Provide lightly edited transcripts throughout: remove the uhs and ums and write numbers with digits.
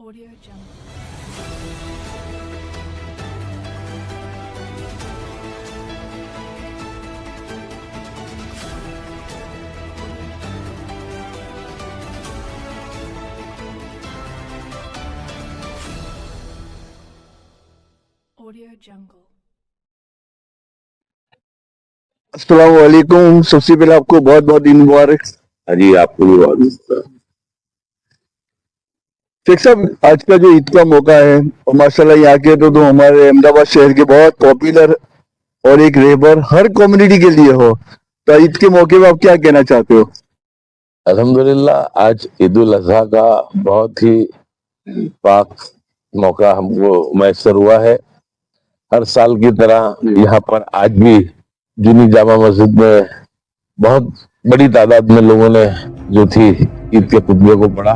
Audio Jungle. Audio Jungle. अस्सलाम वालेकुम। सबसे पहले आपको बहुत बहुत ईद मुबारक। हाँ जी, आपको भी बहुत। शेख साहब, आज का जो ईद का मौका है और माशाल्लाह यहाँ के तो हमारे अहमदाबाद शहर के बहुत पॉपुलर और एक रेबर हर कम्युनिटी के लिए हो, तो ईद के मौके पे आप क्या कहना चाहते हो? अल्हम्दुलिल्लाह, आज ईद उल अजहा का बहुत ही पाक मौका हमको मैसर हुआ है। हर साल की तरह यहाँ पर आज भी जूनी जामा मस्जिद में बहुत बड़ी तादाद में लोगों ने जो थी ईद के खुतबे को पढ़ा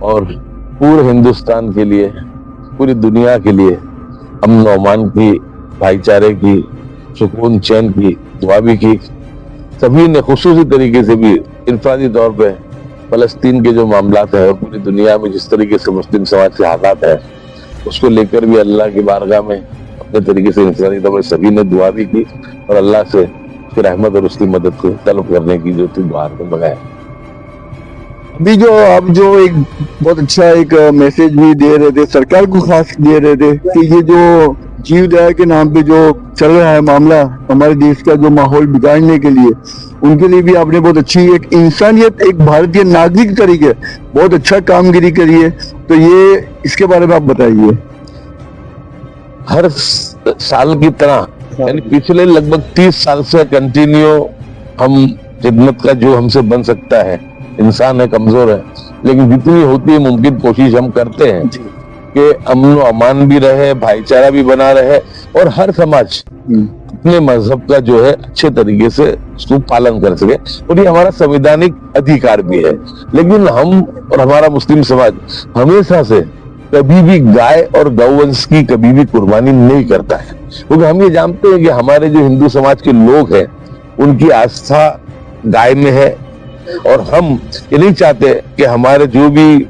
और पूरे हिंदुस्तान के लिए, पूरी दुनिया के लिए अमन और अमान की, भाईचारे की, सुकून चैन की दुआ भी की। सभी ने खुसूसी तरीके से भी इनफरादी तौर पे फलस्तीन के जो मामलात है और पूरी दुनिया में जिस तरीके से मुस्लिम समाज के हालात है उसको लेकर भी अल्लाह की बारगाह में अपने तरीके से इनफरादी तौर पर सभी ने दुआ भी की और अल्लाह से उसकी रहमत और उसकी मदद को तलब करने की जो थी दुआ को मंगाया। अभी जो आप जो एक बहुत अच्छा एक मैसेज भी दे रहे थे, सरकार को खास दे रहे थे कि ये जो जीव दया के नाम पे जो चल रहा है मामला हमारे देश का जो माहौल बिगाड़ने के लिए, उनके लिए भी आपने बहुत अच्छी एक इंसानियत, एक भारतीय नागरिक तरीके बहुत अच्छा कामगिरी करी है। तो ये इसके बारे में आप बताइए। हर साल की तरह यानी पिछले लगभग 30 साल से कंटिन्यू हम खिदमत का जो हमसे बन सकता है, इंसान है, कमजोर है, लेकिन जितनी होती है मुमकिन कोशिश हम करते हैं कि अमन व अमान भी रहे, भाईचारा भी बना रहे और हर समाज अपने मजहब का जो है अच्छे तरीके से उसको पालन कर सके और ये हमारा संवैधानिक अधिकार भी है। लेकिन हम और हमारा मुस्लिम समाज हमेशा से कभी भी गाय और गौवंश की कभी भी कुर्बानी नहीं करता है, क्योंकि हम ये जानते हैं कि हमारे जो हिंदू समाज के लोग हैं उनकी आस्था गाय में है और हम ये नहीं चाहते कि हमारे जो भी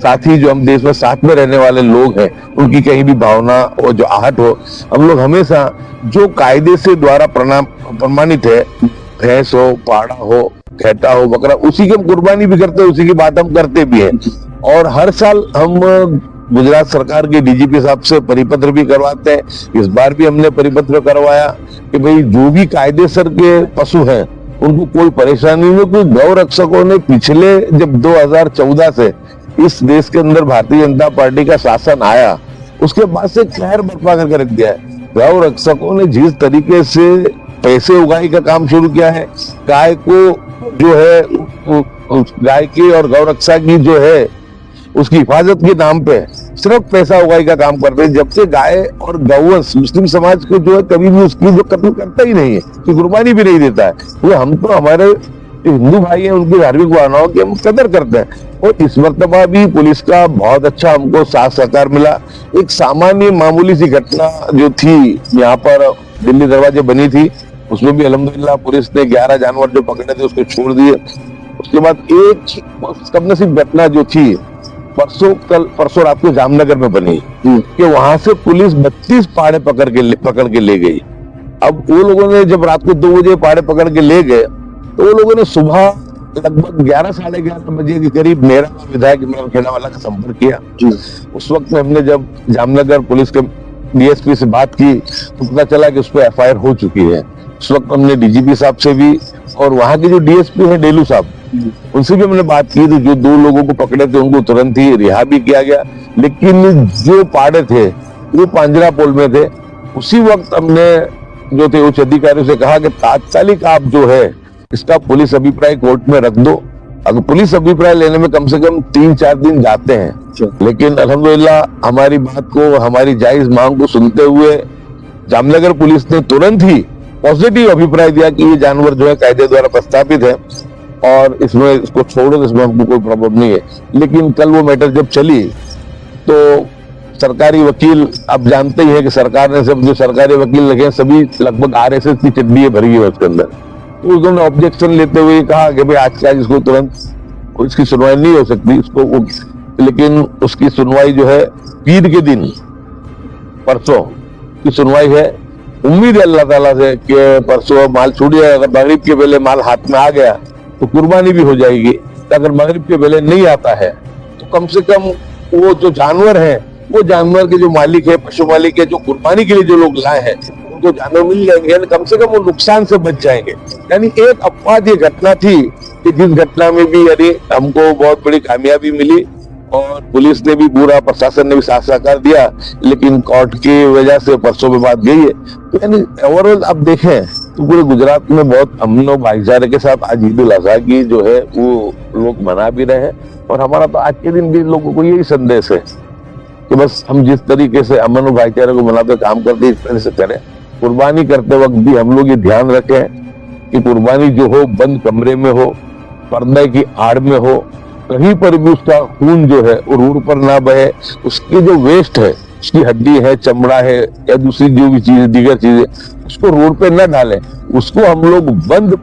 साथी जो हम देश में साथ में रहने वाले लोग हैं उनकी कहीं भी भावना और जो आहट हो। हम लोग हमेशा जो कायदे से द्वारा प्रमाणित है, भैंस हो, पाड़ा हो, घेटा हो, बकरा, उसी की हम कुर्बानी भी करते हैं, उसी की बात हम करते भी हैं। और हर साल हम गुजरात सरकार के डीजीपी साहब से परिपत्र भी करवाते हैं। इस बार भी हमने परिपत्र करवाया कि भाई जो भी कायदेसर के पशु हैं उनको कोई परेशानी नहीं। कोई गौ रक्षकों ने पिछले जब 2014 से इस देश के अंदर भारतीय जनता पार्टी का शासन आया उसके बाद से कहर बर्पा करके रख दिया है। गौ रक्षकों ने जिस तरीके से पैसे उगाई का काम शुरू किया है, गाय को जो है गाय की और गौ रक्षा की जो है उसकी हिफाजत के नाम पे सिर्फ पैसा उगाई का काम करते हैं। जब से गाय और गौवंश मुस्लिम समाज को जो है कभी भी उसकी जो कत्ल करता ही नहीं है, कि कुर्बानी भी नहीं देता है। वो हम तो हमारे हिंदू भाई हैं, उनकी धार्मिक भावनाओं की हम कदर करते हैं। और इस मर्तबा भी पुलिस का बहुत अच्छा हमको साथ सहकार मिला। एक सामान्य मामूली सी घटना जो थी यहाँ पर दिल्ली दरवाजे बनी थी, उसमें भी अल्हम्दुलिल्लाह पुलिस ने 11 जानवर जो पकड़े थे उसको छोड़ दिए। उसके बाद एक कमनसीब घटना जो थी परसों रात को जामनगर में बनी कि वहां से पुलिस 32 पाड़े पकड़ के ले गई। अब वो लोगों ने जब रात को 2 बजे पाड़े पकड़ के ले गए तो वो लोगों ने सुबह लगभग 11 साढ़े 11 बजे के करीब मेरा विधायक इमरान खेड़ा वाला का संपर्क किया। उस वक्त में हमने जब जामनगर पुलिस के डीएसपी से बात की तो पता चला कि उस पर एफआईआर हो चुकी है। उस वक्त हमने डीजीपी साहब से भी और वहां के जो डीएसपी है डेलू साहब, उनसे भी हमने बात की। तो जो 2 लोगों को पकड़े थे उनको तुरंत ही रिहा भी किया गया, लेकिन जो पाड़े थे वो पांजरापोल में थे। उसी वक्त हमने जो थे उच्च अधिकारियों से कहा कि तात्कालिक आप जो है इसका पुलिस अभिप्राय कोर्ट में रख दो। अगर पुलिस अभिप्राय लेने में कम से कम 3-4 दिन जाते हैं, लेकिन अल्हम्दुलिल्लाह हमारी बात को, हमारी जायज मांग को सुनते हुए जामनगर पुलिस ने तुरंत ही पॉजिटिव अभिप्राय दिया कि ये जानवर जो है कायदे द्वारा प्रस्तावित है और इसमें इसको छोड़ो, इसमें हमको कोई प्रॉब्लम नहीं है। लेकिन कल वो मैटर जब चली तो सरकारी वकील, आप जानते ही है कि सरकार ने सब जो सरकारी वकील लगे सभी लगभग आरएसएस की चड्डी भरी है उसके अंदर। तो उन्होंने ऑब्जेक्शन लेते हुए कहा कि भाई आज के आज इसको तुरंत इसकी सुनवाई नहीं हो सकती, इसको लेकिन उसकी सुनवाई जो है पीर के दिन परसों की सुनवाई है। उम्मीद है अल्लाह ताला से कि परसों माल छूट जाएगा। अगर मगरिब के पहले माल हाथ में आ गया तो कुर्बानी भी हो जाएगी। अगर मगरिब के पहले नहीं आता है तो कम से कम वो जो जानवर है, वो जानवर के जो मालिक है, पशु मालिक है, जो कुर्बानी के लिए जो लोग लाए हैं, उनको जानवर मिल जाएंगे, यानी कम से कम वो नुकसान से बच जाएंगे। यानी एक अपवाद ये घटना थी कि जिस घटना में भी यानी हमको बहुत बड़ी कामयाबी मिली और पुलिस ने भी पूरा, प्रशासन ने भी साथ सहकार दिया, लेकिन कोर्ट की वजह से परसों में बात गई है। तो यानी ओवरऑल अब देखें तो पूरे गुजरात में बहुत अमन और भाईचारे के साथ आज ईद उल अजहा की जो है वो लोग मना भी रहे हैं। और हमारा तो आज के दिन भी लोगों को यही संदेश है कि बस हम जिस तरीके से अमन और भाईचारे को मनाते काम करते इस तरह से करें। कुर्बानी करते वक्त भी हम लोग ये ध्यान रखें कि कुर्बानी जो हो बंद कमरे में हो, पर्दे की आड़ में हो, कहीं पर भी उसका खून जो है वो रोड पर ना बहे। उसकी जो वेस्ट है, उसकी हड्डी है, चमड़ा है या दूसरी जो भी चीज, दीगर चीजें, उसको रोड पे न डालें। उसको हम लोग बंद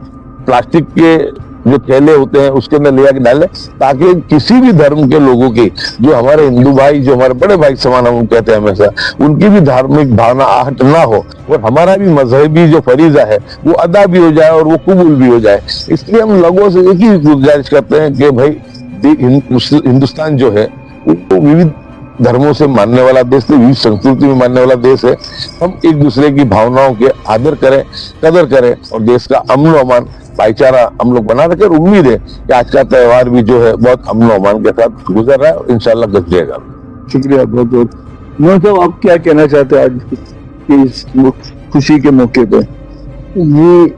प्लास्टिक के जो थैले होते हैं उसके अंदर ले आके डालें, ताकि किसी भी धर्म के लोगों की, जो हमारे हिंदू भाई, जो हमारे बड़े भाई समान हम कहते हैं हमेशा, उनकी भी धार्मिक भावना आहट ना हो और हमारा भी मजहबी जो फरीजा है वो अदा भी हो जाए और वो कबूल भी हो जाए। इसलिए हम लोगों से एक ही गुजारिश करते हैं कि भाई हिंदुस्तान जो है वो विविध धर्मों से मानने वाला देश है, विविध संस्कृति में मानने वाला देश है। हम एक दूसरे की भावनाओं के आदर करें, कदर करें और देश का अमन अमान, भाईचारा हम लोग बना रखें। और उम्मीद है कि आज का त्योहार भी जो है बहुत अमन अमान के साथ गुजर रहा है और इंशाल्लाह गुजरेगा। शुक्रिया बहुत बहुत। मोहन साहब, आप क्या कहना चाहते हैं आज की इस खुशी के मौके पे? जी,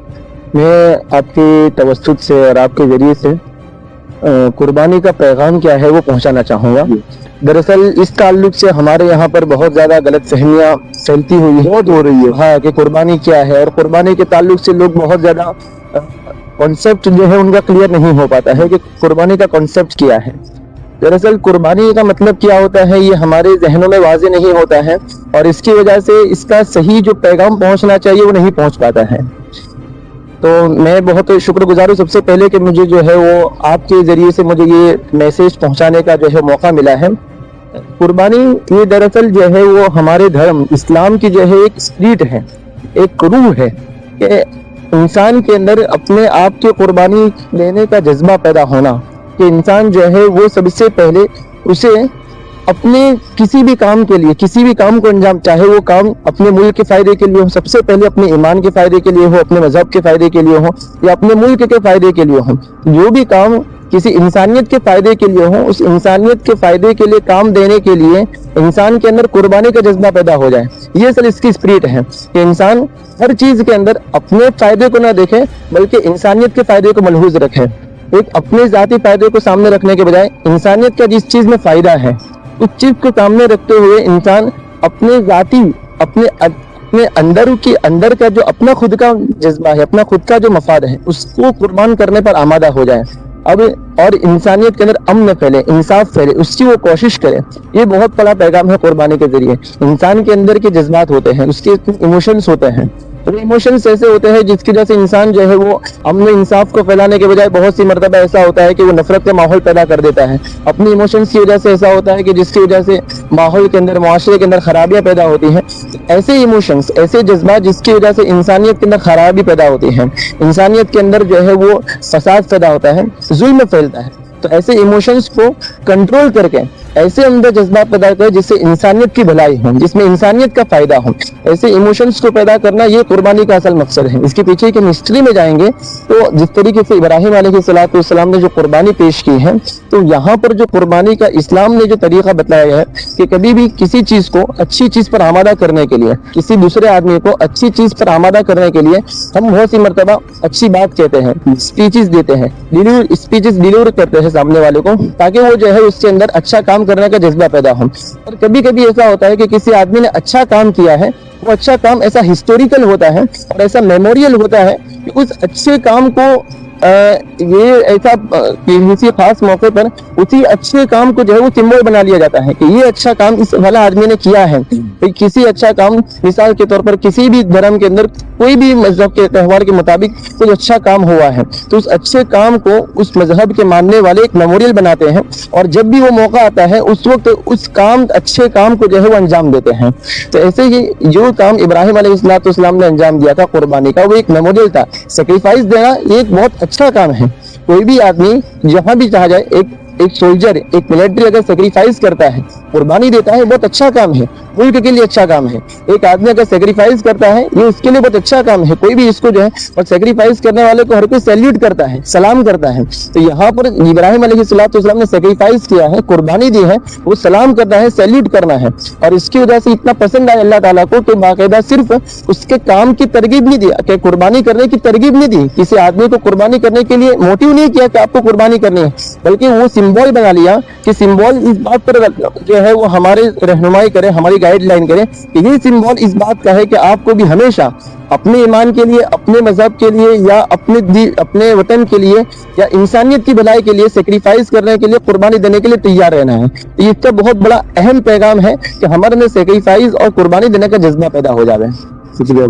मैं आपके तवज्जुह से और आपके जरिए से कुर्बानी का पैगाम क्या है वो पहुंचाना चाहूँगा। दरअसल इस ताल्लुक से हमारे यहाँ पर बहुत ज़्यादा गलत फहमियाँ फैलती हुई है, बहुत हो रही है। हाँ, कि कुर्बानी क्या है, और कुर्बानी के ताल्लुक से लोग बहुत ज़्यादा कॉन्सेप्ट जो है उनका क्लियर नहीं हो पाता है कि कुर्बानी का कॉन्सेप्ट क्या है। दरअसल कुर्बानी का मतलब क्या होता है ये हमारे जहनों में वाज़े नहीं होता है और इसकी वजह से इसका सही जो पैगाम पहुँचना चाहिए वो नहीं पहुँच पाता है। तो मैं बहुत शुक्रगुजार हूँ सबसे पहले कि मुझे जो है वो आपके ज़रिए से मुझे ये मैसेज पहुँचाने का जो है मौका मिला है। कुर्बानी ये दरअसल जो है वो हमारे धर्म इस्लाम की जो है एक स्पिरिट है, एक रूह है कि इंसान के अंदर अपने आप के कुर्बानी लेने का जज्बा पैदा होना, कि इंसान जो है वो सबसे पहले उसे अपने किसी भी काम के लिए, किसी भी काम को अंजाम, चाहे वो काम अपने मुल्क के फायदे के लिए हो, सबसे पहले अपने ईमान के फायदे के लिए हो, अपने मजहब के फायदे के लिए हो या अपने मुल्क के फायदे के लिए हो, जो भी काम किसी इंसानियत के फायदे के लिए हो, उस इंसानियत के फायदे के लिए काम देने के लिए इंसान के अंदर कुर्बानी का जज्बा पैदा हो जाए। ये असल इसकी स्पिरिट है कि इंसान हर चीज के अंदर अपने फायदे को ना देखे बल्कि इंसानियत के फायदे को मलहूज रखे। एक अपने जाती फायदे को सामने रखने के बजाय इंसानियत का जिस चीज में फायदा है उस चीज को सामने रखते हुए इंसान अपने जाती, अपने अंदर का जो अपना खुद का जज्बा है, अपना खुद का जो मफाद है, उसको कुर्बान करने पर आमादा हो जाए। अब और इंसानियत के अंदर अमन फैले, इंसाफ फैले, उसकी वो कोशिश करे। ये बहुत बड़ा पैगाम है कुर्बानी के जरिए। इंसान के अंदर के जज्बात होते हैं, उसके इमोशंस होते हैं, तो इमोशंस ऐसे होते हैं जिसकी वजह से इंसान जो है वो अमन इंसाफ को फैलाने के बजाय बहुत सी मरतबा ऐसा होता है कि वो नफरत का माहौल पैदा कर देता है। अपनी इमोशंस की वजह से ऐसा होता है कि जिसकी वजह से माहौल के अंदर, मुआशरे के अंदर खराबियां पैदा होती हैं। ऐसे इमोशंस, ऐसे जज्बात जिसकी वजह से इंसानियत के अंदर खराबी पैदा होती है, इंसानियत के अंदर जो है वो फसाद पैदा होता है, जुल्म फैलता है। तो ऐसे इमोशंस को कंट्रोल करके ऐसे अंदर जज्बात पैदा करें जिससे इंसानियत की भलाई हो, जिसमें इंसानियत का फायदा हो। ऐसे इमोशंस को पैदा करना ये कुर्बानी का असल मकसद है। इसके पीछे की हिस्ट्री में जाएंगे तो जिस तरीके से इब्राहिम अलैहिस्सलाम ने जो कुर्बानी पेश की है, तो यहाँ पर जो कुर्बानी का इस्लाम ने जो तरीका बताया है कि कभी भी किसी चीज को अच्छी चीज पर आमादा करने के लिए, किसी दूसरे आदमी को अच्छी चीज पर आमादा करने के लिए हम बहुत सी मरतबा अच्छी बात कहते हैं, स्पीचेस देते हैं, स्पीचेस डिलीवर करते हैं सामने वाले को, ताकि वो जो है उसके अंदर अच्छा काम करने का जज्बा पैदा हो। और कभी कभी ऐसा होता है कि किसी आदमी ने अच्छा काम किया है, वो अच्छा काम ऐसा हिस्टोरिकल होता है और ऐसा मेमोरियल होता है कि उस अच्छे काम को ये ऐसा किसी खास मौके पर उसी अच्छे काम को जो है वो सिंबल बना लिया जाता है कि ये अच्छा काम इस वाला आदमी ने किया है। भाई किसी अच्छा काम, मिसाल के तौर पर किसी भी धर्म के अंदर कोई भी मजहब के त्यौहार के मुताबिक कोई अच्छा काम हुआ है तो उस अच्छे काम को उस मजहब के मानने वाले एक मेमोरियल बनाते हैं और जब भी वो मौका आता है उस वक्त उस काम, अच्छे काम को जो है वो अंजाम देते हैं। तो ऐसे ही जो काम इब्राहिम अलैहिस्सलाम ने अंजाम दिया था कुर्बानी का, वो एक मेमोरियल था। सेक्रीफाइस देना एक बहुत अच्छा काम है। कोई भी आदमी जहां भी चाहा जाए, एक सोल्जर, एक मिलिट्री अगर सेक्रीफाइस करता है, कुर्बानी देता है, बहुत अच्छा काम है, मुल्क के लिए अच्छा काम है। एक आदमी अगर सेक्रीफाइस करता है ये उसके लिए बहुत अच्छा काम है। कोई भी इसको जो है और सेक्रीफाइस करने वाले को हर कोई सैल्यूट करता है, सलाम करता है। तो यहाँ पर इब्राहिम अलैहिस्सलाम ने सेक्रीफाइस किया है, कुर्बानी दी है, वो सलाम करना है, सैल्यूट करना है। और इसकी वजह से इतना पसंद आया अल्लाह ताला को कि बाकायदा सिर्फ उसके काम की तरगीब नहीं दिया कि कुर्बानी करने की तरगीब नहीं दी, किसी आदमी को कुर्बानी करने के लिए मोटिव नहीं किया कि आपको कुर्बानी करनी है, बल्कि वो सिंबल बना लिया कि सिंबल इस बात पर जो है वो हमारे रहनुमाई करे, हमारी गाइडलाइन करे कि ये सिंबल इस बात का है कि आपको भी हमेशा अपने ईमान के लिए, अपने मजहब के लिए या अपने वतन के लिए या इंसानियत की भलाई के लिए सेक्रीफाइस करने के लिए, कुर्बानी देने के लिए तैयार रहना है। तो इसका बहुत बड़ा अहम पैगाम है कि हमारे में सेक्रीफाइस और कुर्बानी देने का जज्बा पैदा हो जाए। शुक्रिया।